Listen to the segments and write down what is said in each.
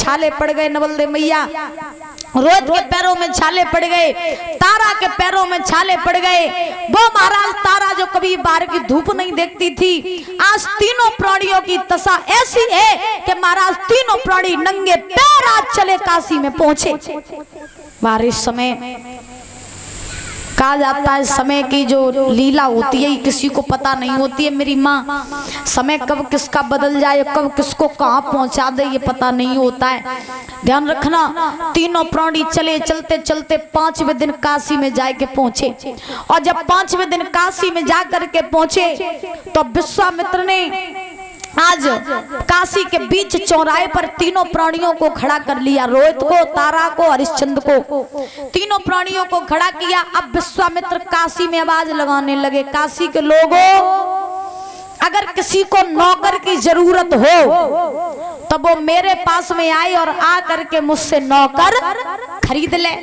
छाले पड़ गए, नवल दे मैया रोहित के पैरों में छाले पड़ गए, तारा के पैरों में छाले पड़ गए। वो महाराज तारा जो कभी बाहर की धूप नहीं देखती थी, आज तीनों प्राणियों की दशा ऐसी है कि महाराज तीनों प्राणी नंगे पैर आज चले काशी में पहुंचे। बारिश समय कहा जाता है समय की जो लीला होती है किसी को पता नहीं होती है मेरी माँ। समय कब किसका बदल जाए, कब किसको कहाँ पहुंचा दे, ये पता नहीं होता है। ध्यान रखना, तीनों प्राणी चले चलते चलते 5वें दिन काशी में जाके पहुंचे। और जब 5वें दिन काशी में जा करके पहुंचे तो विश्वामित्र ने आज काशी के बीच चौराहे पर तीनों प्राणियों को खड़ा कर लिया, रोहित को, तारा को, हरिश्चंद्र को, तीनों प्राणियों को खड़ा किया। अब विश्वामित्र काशी में आवाज लगाने लगे, काशी के लोगों, अगर किसी को नौकर की जरूरत हो तो वो मेरे पास में आए और आ करके मुझसे नौकर खरीद ले।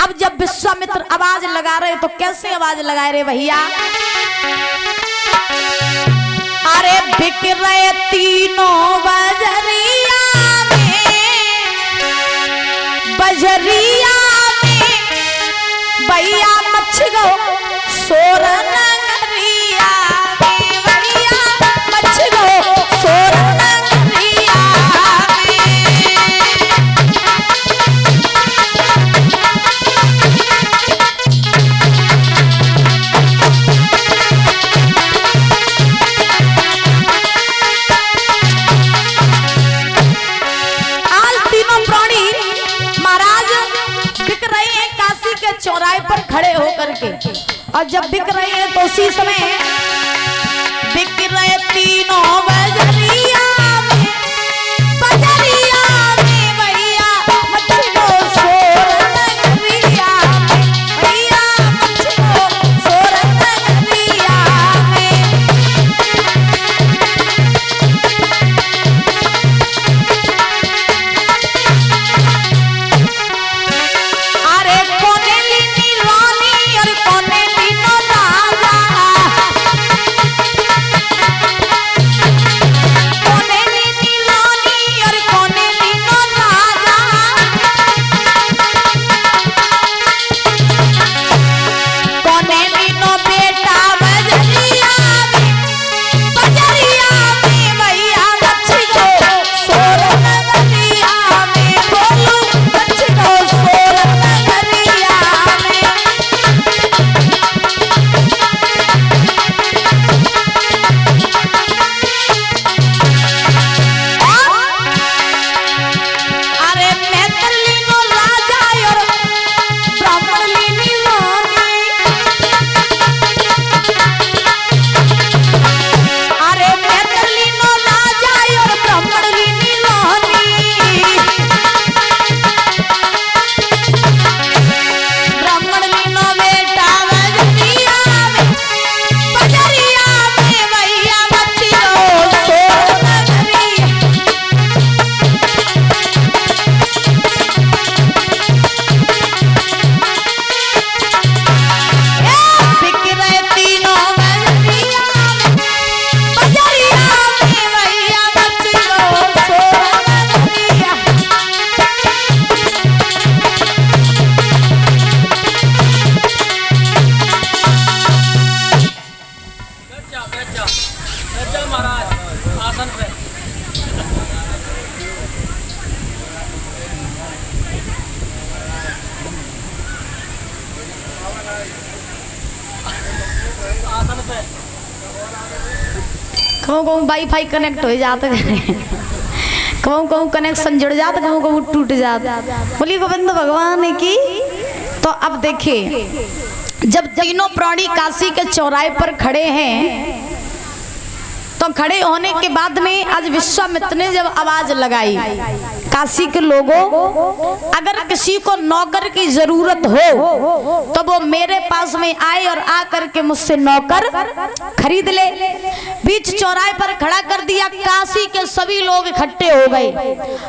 अब जब विश्वामित्र आवाज लगा रहे तो कैसे आवाज लगाए रे भैया? अरे बिक रहे तीनों बजरिया में भैया मच गो सोर नगरिया में, भैया मच गो सोर नगरिया चौराहे पर खड़े होकर के। और जब बिक रहे हैं तो उसी समय बिक रहे तीनों बजरिया में भैया मच गो सोर नगरिया में, भैया मच गो सोर नगरिया में। अरे कोने लीनी रानी और कोने लीनो राजा, कोने लीनी रानी और कोने लीनो राजा, कोने लीनो बेटा बजरिया में भैया मच गो सोर नगरिया में, बोलो मच गो सोर नगरिया में। अरे मैत्र लीनो राजा और ब्राह्मण लीनी रानी, अरे मैत्र लीनो राजा और ब्राह्मण लीनी रानी, ब्राह्मण लीनो बेटा बजरिया में भैया मच गो सोर नगरिया। बिक रहे तीनों बजरिया में भैया मच गो सोर नगरिया। महाराज आसन पे आसन पे कहूँ कहूँ वाईफाई कनेक्ट हो जाते, कहूँ कहूँ कनेक्शन जुड़ जाता, कहूँ कहूँ टूट जाता। बोलिए गोविंद भगवान की। तो अब देखिए, जब तीनों प्राणी काशी के चौराहे पर खड़े हैं तो खड़े होने के बाद में आज विश्वामित्र ने जब आवाज लगाई, काशी के लोगों, अगर किसी को नौकर की जरूरत हो तो वो मेरे पास में आए और आ करके मुझसे नौकर खरीद ले। बीच चौराहे पर खड़ा कर दिया, काशी के सभी लोग इकट्ठे हो गए।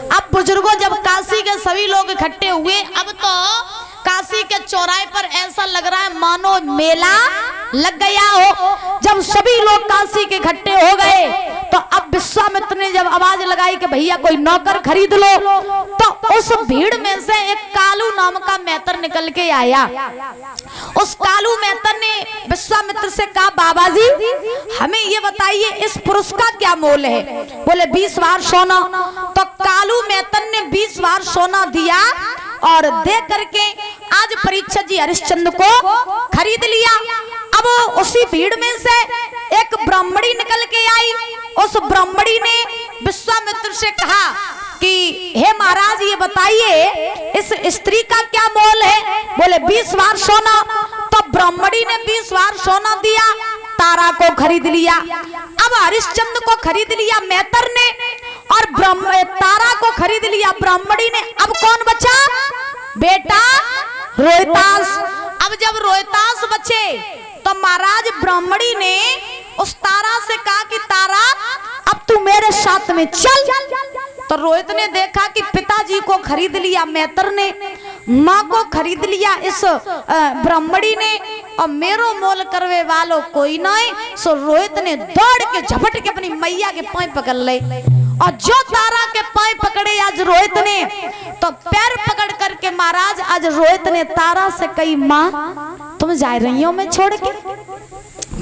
अब बुजुर्गों, जब काशी के सभी लोग इकट्ठे हुए, अब तो काशी के चौराहे पर ऐसा लग रहा है मानो मेला लग गया हो। जब सभी लोग काशी के इकट्ठे हो गए तो अब विश्वामित्र ने जब आवाज लगाई कि भैया कोई नौकर खरीद लो, तो उस भीड़ में से एक कालू नाम का मेहतर निकल के आया। उस कालू मेहतर ने विश्वामित्र से कहा, बाबा जी हमें ये बताइए इस पुरुष का क्या मोल है? बोले 20 बार सोना। तो कालू मेहतर ने 20 बार सोना दिया और दे करके आज परीक्षित जी हरिश्चंद्र को खरीद लिया। अब उसी भीड़ में से एक ब्राह्मणी निकल के आई। उस ब्राह्मणी ने विश्वामित्र से कहा कि हे महाराज ये बताइए इस स्त्री का क्या मोल है? बोले 20 बार सोना। तो ब्राह्मणी ने 20 बार सोना दिया, तारा को खरीद लिया। अब हरिश्चंद्र को खरीद लिया मेहतर ने और तारा को खरीद लिया ब्राह्मणी ने। अब कौन बचा? बेटा रोहितास। अब जब रोहितास बचे तो महाराज ब्राह्मणी ने उस तारा से कहा कि तारा अब तू मेरे साथ में चल। तो रोहित ने देखा कि पिताजी को खरीद लिया मेहतर ने, माँ को खरीद लिया इस ब्राह्मणी ने, और मेरो मोल करवे वालों कोई नहीं। सो रोहित ने दौड़ के झपट के अपनी मैया के पांव पकड़ ले, और जो तारा के पांव पकड़े आज रोहित ने, तो पैर पकड़ करके महाराज आज रोहित ने तारा से कही, माँ तुम जा रही हो मैं छोड़ के?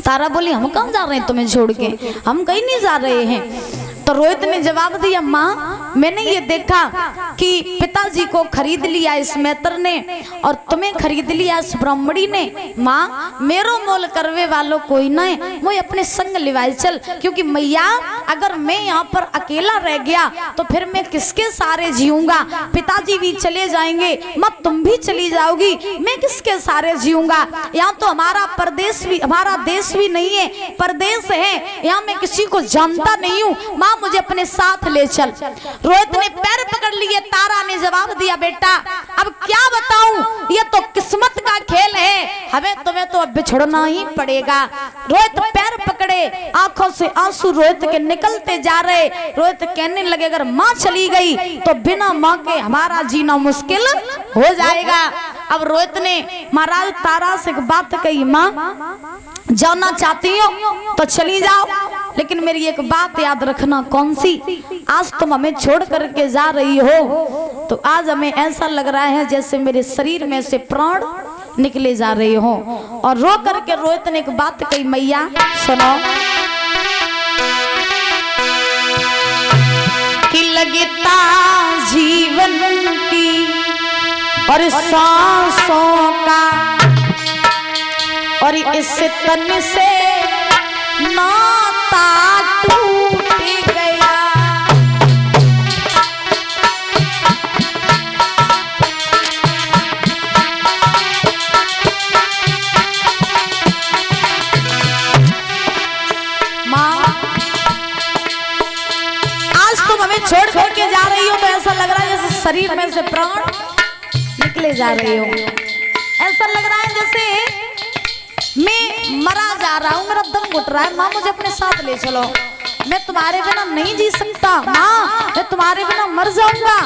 तारा बोली, हम कहाँ जा रहे हैं तुम्हें छोड़ के, हम कहीं नहीं जा रहे हैं। तो रोहित ने जवाब दिया, माँ मैंने ये देखा कि पिताजी को खरीद लिया इस मेहतर ने और तुम्हें खरीद लिया इस ब्राह्मणी ने। माँ मेरो मोल करवे वालों कोई नहीं, मैं अपने संग लिवाई चल, क्योंकि मैया अगर मैं यहाँ पर अकेला रह गया तो फिर मैं किसके सारे जीऊंगा? पिताजी भी चले जाएंगे, मत तुम भी चली जाओगी, मैं किसके सारे जीऊंगा? यहाँ तो हमारा प्रदेश भी, हमारा देश भी नहीं है, परदेश है, यहाँ मैं किसी को जानता नहीं हूँ, माँ मुझे अपने साथ ले चल। रोहित ने पैर पकड़ लिए। तारा ने जवाब दिया, बेटा अब क्या बताऊं, ये तो किस्मत का खेल है, हमें तुम्हें तो अब बिछड़ना ही पड़ेगा। रोहित पैर पकड़े, आंखों से आंसू रोहित के निकलते जा रहे। रोहित कहने लगे, अगर माँ चली गई तो बिना माँ के हमारा जीना मुश्किल हो जाएगा। अब रोहित ने महाराज तारा से बात कही, माँ जाना चाहती हो तो चली जाओ, लेकिन मेरी एक बात याद रखना। कौन सी? आज तुम हमें छोड़ करके जा रही हो तो आज हमें ऐसा लग रहा है जैसे मेरे शरीर में से प्राण निकले जा रहे हो। और रो करके रोहित ने एक बात कही, मैया सुनो कि लगता जीवन की और सांसों का और इस तन से नाता टूट गया। माँ आज तुम हमें छोड़ करके जा रही हो तो ऐसा लग रहा है जैसे शरीर में से प्राण निकले जा रही हो। ऐसा लग रहा है जैसे मैं मरा जा रहा हूँ, मेरा दम घुट रहा है। माँ मुझे अपने साथ ले चलो, मैं तुम्हारे बिना नहीं जी सकता। माँ मैं तुम्हारे बिना मर जाऊंगा,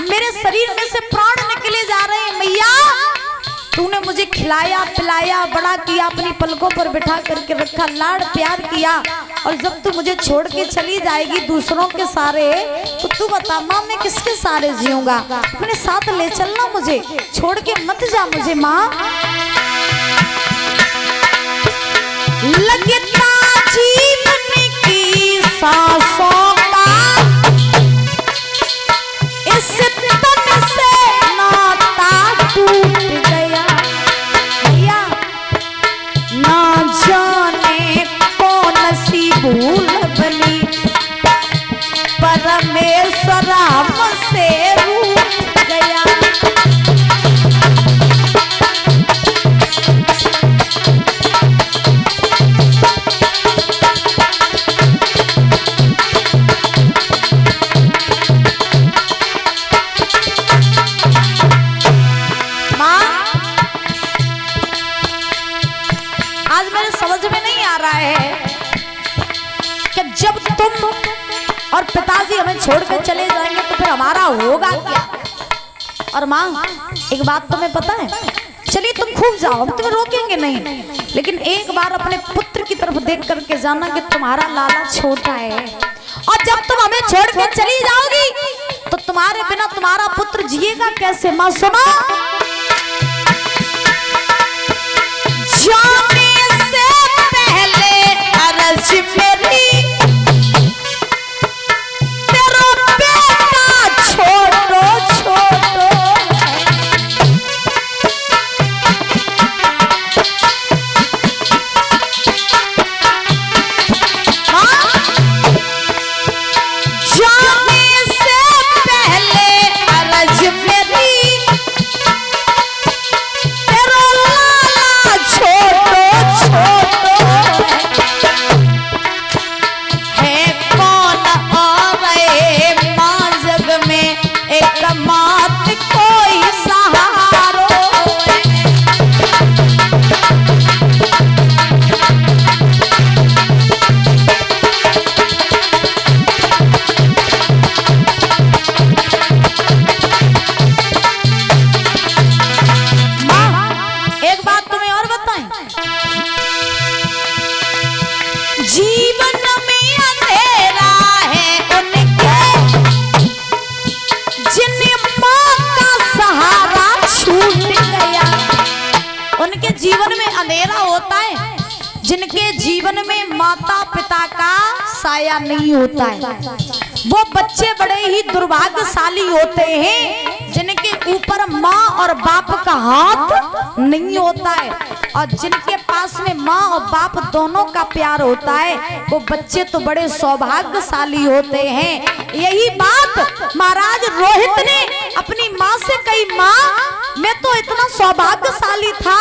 मेरे शरीर में से प्राण निकले जा रहे हैं। मैया तूने मुझे खिलाया पिलाया बड़ा किया, अपनी पलकों पर बिठा करके रखा, लाड प्यार किया, और जब तू मुझे छोड़ के चली जाएगी दूसरों के सारे, तो तू बता माँ मैं किसके सारे जीऊंगा? अपने साथ ले चलना, मुझे छोड़ के मत जा मुझे। माँ लगता जीवन की सांसों का इस तन से नाता टूट गया। भैया ना जाने कौन सी भूल बनी, परमेश्वर हमसे रूठ गया। जब तुम और पिताजी हमें छोड़कर चले जाएंगे तो फिर हमारा होगा क्या? और माँ एक बात तुम्हें पता है, चलिए तुम खूब जाओ, हम तुम्हें रोकेंगे नहीं, लेकिन एक बार अपने पुत्र की तरफ देख करके जाना कि तुम्हारा लाला छोटा है, और जब तुम हमें छोड़ के चली जाओगी तो तुम्हारे बिना तुम्हारा पुत्र जिएगा कैसे। माँ सुनो, जाने से पहले अर्ज मेरी, तेरा बेटा छोड़ो छोड़ो, जाने से पहले अर्ज मेरी, तेरा लाला छोड़ो छोड़ो, है कौन और माँ जग में एक मात कोई सहारो है। एक बात तुम्हें और बताएं, जीवन में अंधेरा है उनके जिन्हें माँ का सहारा छूट गया। उनके जीवन में अंधेरा होता है जिनके जीवन में माता पिता का साया नहीं होता है। वो बच्चे बड़े ही दुर्भाग्यशाली होते हैं जिनके ऊपर माँ और बाप का हाथ नहीं होता है, और जिनके पास में माँ और बाप दोनों का प्यार होता है वो बच्चे तो बड़े सौभाग्यशाली होते हैं। यही बात महाराज रोहित ने अपनी माँ से कही, माँ मैं तो इतना सौभाग्यशाली था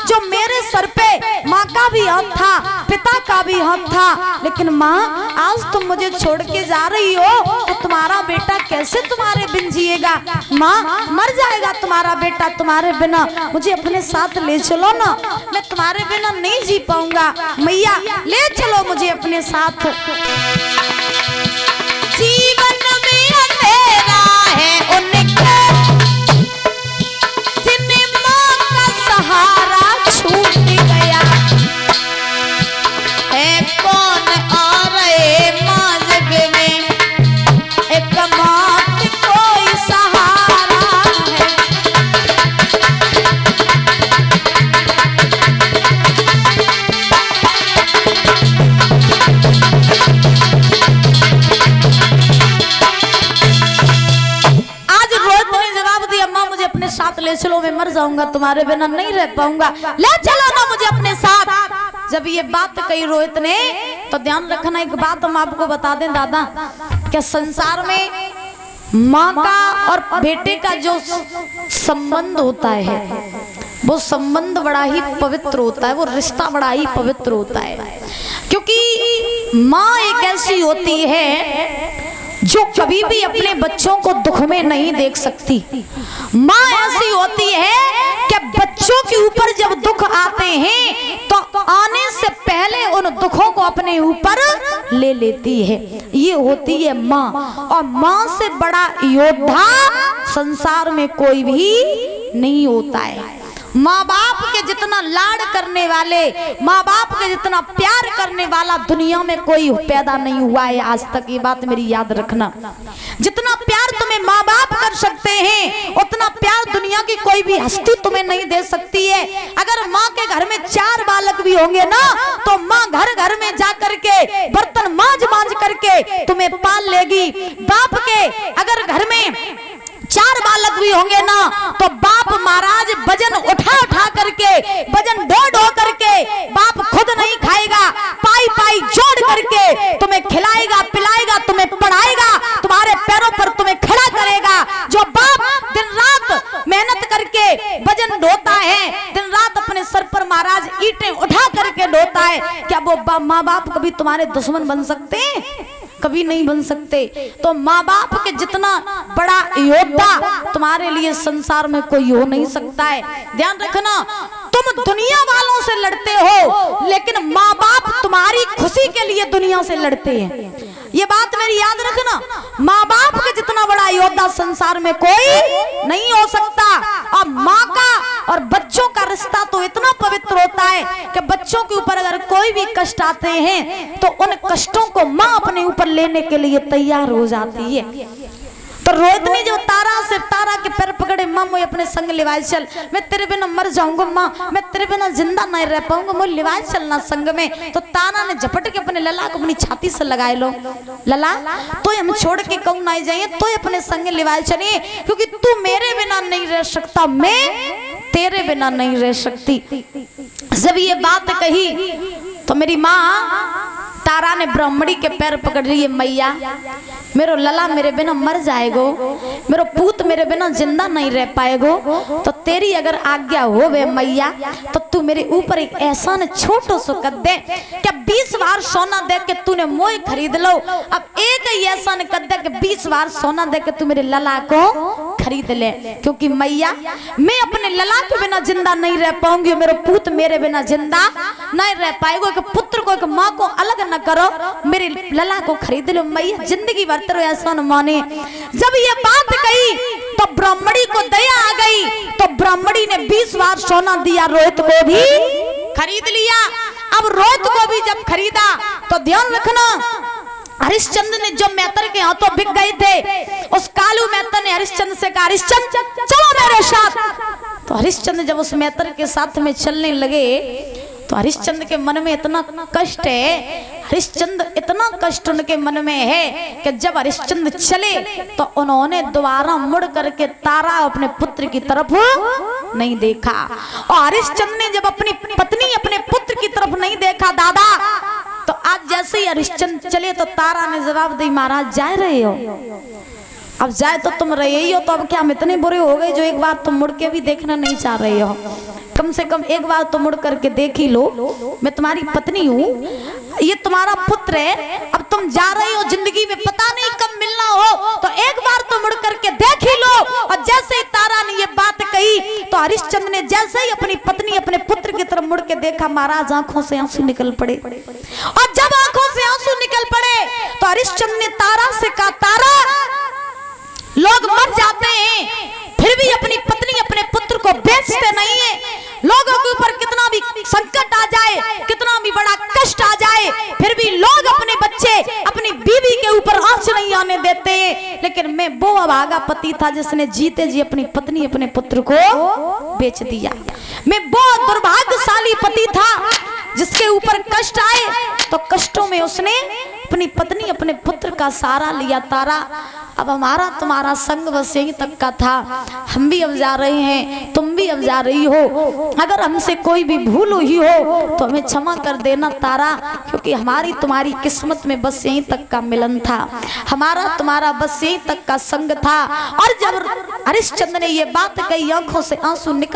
जो मेरे सर पे माँ का भी हाथ था, पिता का भी हाथ था, लेकिन माँ आज तुम मुझे छोड़ के जा रही हो तो तुम्हारा बेटा कैसे तुम्हारे बिन जिएगा। माँ मर जाएगा तुम्हारा बेटा तुम्हारे बिना, मुझे अपने साथ ले चलो ना, मैं तुम्हारे बिना नहीं जी पाऊंगा। मैया ले चलो मुझे अपने साथ। जीवन में अंधेरा है उनके जिन्हें माँ का सहारा छूट गया, है कौन और माँ जग में एक मात कोई सहारा है। आज रोहित ने जवाब दिया, माँ मुझे अपने साथ ले चलो, मैं मर जाऊंगा तुम्हारे बिना नहीं रह पाऊंगा, ले चलो ना मुझे अपने साथ। जब ये बात कही रोहित ने तो ध्यान रखना एक बात हम आपको बता दें दादा, क्या संसार में माँ का और बेटे का जो संबंध होता है वो संबंध बड़ा ही पवित्र होता है, वो रिश्ता बड़ा ही पवित्र होता है, क्योंकि माँ एक ऐसी होती है जो कभी भी अपने बच्चों को दुख में नहीं देख सकती। माँ ऐसी होती है कि बच्चों के ऊपर जब दुख आते हैं तो आने से पहले उन दुखों को अपने ऊपर ले लेती है, ये होती है माँ। और माँ से बड़ा योद्धा संसार में कोई भी नहीं होता है। माँ बाप के जितना लाड करने वाले, माँ बाप के जितना प्यार करने वाला दुनिया में कोई पैदा नहीं हुआ है आज तक, ये बात मेरी याद रखना। जितना प्यार तुम्हें माँ बाप कर सकते हैं उतना प्यार दुनिया की कोई भी हस्ती तुम्हें नहीं दे सकती है। अगर माँ के घर में 4 बालक भी होंगे ना तो माँ घर घर में जा करके बर्तन मांज करके तुम्हें पाल लेगी। बाप के अगर घर में 4 बालक भी होंगे ना तो बाप महाराज वजन उठा करके, वजन ढो करके बाप खुद नहीं खाएगा, पाई जोड़ करके तुम्हें खिलाएगा पिलाएगा, तुम्हें पढ़ाएगा, तुम्हारे पैरों पर तुम्हें खड़ा करेगा। जो बाप दिन रात मेहनत करके वजन ढोता है, दिन रात अपने सर पर महाराज ईंटें उठा करके ढोता है, क्या वो माँ बाप कभी तुम्हारे दुश्मन बन सकते हैं? कभी नहीं बन सकते। तो माँ बाप के जितना बड़ा योद्धा तुम्हारे लिए संसार में कोई हो नहीं सकता है। ध्यान रखना, तुम दुनिया वालों से लड़ते हो लेकिन माँ बाप तुम्हारी खुशी के लिए दुनिया से लड़ते हैं। ये बात मेरी याद रखना, माँ बाप के जितना बड़ा योद्धा संसार में कोई नहीं हो सकता। और माँ का और बच्चों का रिश्ता तो इतना पवित्र होता है कि बच्चों के ऊपर अगर कोई भी कष्ट आते हैं तो उन कष्टों को माँ अपने ऊपर लेने के लिए तैयार हो जाती है। तो रोहित ने जो तारा के पैर पकड़े, माँ मुझे अपने संग लिवाए चल, मैं तेरे बिना मर जाऊंगा माँ, मैं तेरे बिना जिंदा नहीं रह पाऊंगा, मुझे लिवाए चलना संग में। तो तारा ने झपट के अपने लला को अपनी छाती से लगाए, लो लला तो हम छोड़ के कहूँ नहीं जाइए, तो अपने संग लिवाए चलिए, क्योंकि तू मेरे बिना नहीं रह सकता, मैं तेरे बिना नहीं रह सकती। जब ये बात कही तो मेरी माँ तारा ने ब्राह्मणी के पैर पकड़ लिए, मैया मेरो लला मेरे बिना मर जाएगो, मेरो पूत मेरे बिना जिंदा नहीं रह पाएगो, तो तेरी अगर आज्ञा हो वे मैया तो तू मेरे ऊपर एक एहसान छोटो सो कर दे, क्या 20 बार सोना दे के तूने मोह खरीद लो, अब एक ही एहसान कर दे कि 20 बार सोना दे के तू मेरे लला को खरीद ले, क्योंकि मैया मैं अपने लला के बिना जिंदा नहीं रह पाऊंगी, मेरे पूत मेरे बिना जिंदा नहीं रह पाएगा, कि पुत्र को एक माँ को अलग न करो, मेरे लला को खरीद लो मैया, जिंदगी भर तेरे ऐसा न माने। जब ये बात कही तो ब्राह्मणी को दया आ गई, तो ब्राह्मणी ने 20 बार सोना दिया, रोहित को भी खरीद लिया। अब रोहित को भी जब खरीदा तो ध्यान रखना, हरिश्चंद्र ने जो मैतर के हाथों बिक गए थे, उस कालू मैतर ने हरिश्चंद्र से कहा, हरिश्चंद्र चलो मेरे साथ। तो हरिश्चंद्र जब उस मैतर के साथ में चलने लगे तो हरिश्चंद्र के मन में इतना कष्ट है, हरिश्चंद्र इतना कष्ट उनके मन में है कि जब हरिश्चंद्र चले तो उन्होंने दोबारा मुड़ करके तारा अपने पुत्र की तरफ नहीं देखा। और हरिश्चंद्र ने जब अपनी पत्नी अपने पुत्र की तरफ नहीं देखा दादा, तो आज जैसे ही हरिश्चंद्र चले तो तारा ने जवाब दी, महाराज जा रहे हो, अब जाए तो तुम रहे ही हो, तो अब क्या हम इतने बुरे हो गए जो एक बार तुम मुड़ के भी देखना नहीं चाह रहे हो, कम से कम एक बार तो मुड़ करके देख ही लो, मैं तुम्हारी पत्नी हूँ, ये तुम्हारा पुत्र है, अब तुम जा रहे हो, जिंदगी में पता नहीं कब मिलना हो, तो एक बार तो मुड़ करके देख ही लो। और जैसे ही तारा ने ये बात कही तो हरिश्चंद्र ने जैसे ही अपनी पत्नी अपने पुत्र की तरफ मुड़ के देखा, महाराज आंखों से आंसू निकल पड़े। और जब आंखों से आंसू निकल पड़े तो हरिश्चंद्र ने तारा से कहा, तारा लोग मर जाते हैं फिर भी अपनी पत्नी अपने पुत्र को बेचते नहीं है, लोगों के ऊपर कितना भी संकट आ जाए, कितना भी बड़ा कष्ट आ जाए, फिर भी लोग अपने बच्चे अपनी बीवी के ऊपर आंच नहीं आने देते, लेकिन मैं वो अभागा पति था जिसने जीते जी अपनी पत्नी अपने पुत्र को बेच दिया, मैं बहुत दुर्भाग्यशाली पति था जिसके ऊपर कष्ट आए तो कष्टों में उसने अपनी पत्नी अपने पुत्र का सहारा लिया। तारा अब हमारा तुम्हारा संग बस यहीं तक का था, हम भी अब जा रहे हैं, तुम भी अब जा रही हो, अगर हमसे कोई भी भूल हुई हो तो हमें क्षमा कर देना तारा, क्योंकि हमारी तुम्हारी किस्मत में बस यहीं तक का मिलन था, हमारा तुम्हारा बस यहीं तक का संग था। और जब हरिश्चंद्र ने ये बात कही आंखों से आंसू निकल